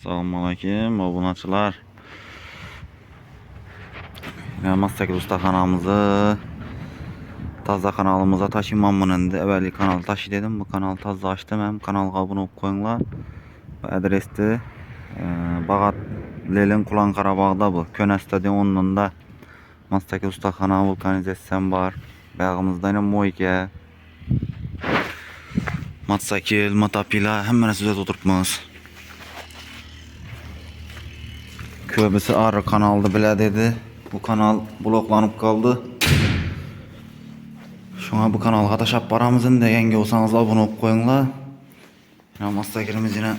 Selamünaleyküm obunaçılar. Massakir Usta kanalımızı Tazza kanalımıza taşımam endi. Evveli kanal taşı dedim. Bu kanal Tazza açtım. Hem kanalga abone olup koyunlar. Bu adresti Bağat Lelin Kulan Karabağ'da bu. Köne stadionunda Massakir Usta kanalı vulkanizasyon var. Bağımızda yine Moike Matsakil, Matapila hemen size oturtmaz. Köbüsü arı kanalda bile dedi. Bu kanal bloklanıp kaldı. Şuna bu kanalga taşap baramızın da yenge olsanız abone olup koyunlar. Ya Massakirimiz yine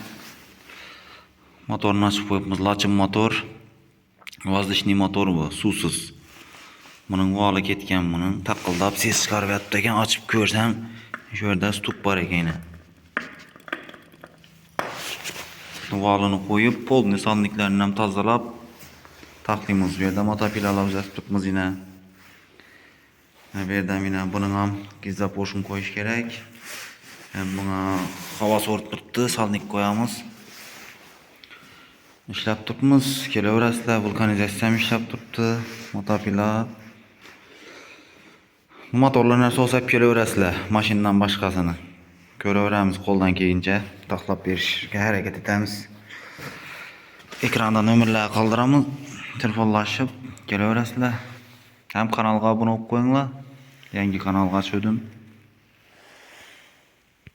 motorunu açıp koyupmuz. Laçın motor. Воздушный motor bu. Susuz. Bunun valı ketken bunun. Takıldap ses çıkarıp yattayken açıp görsem şöyle stuk var ekene. Valını koyup polni salınıklarından tazalap taklimiz bir de motopilala bize tutmuz yine. Berden yine bunun ham gizli porşun koyuş gerek. Hem buna hava soğurtturttu salınık koyamız. İşlep tutmuz. Kelevrasla vulkanizasyon işlep tuttu. Motopila. Bu motorlar neresi olsa kelevrasla maşinden başkasını. Göreveremiz koldan keyince taklap bir hareket etemiz. Ekrandan ömürler kaldıramız. Telefonlaşıp geleverasizlar. Hem kanalga abone olup koyunlar. Yangi kanalga çödüm.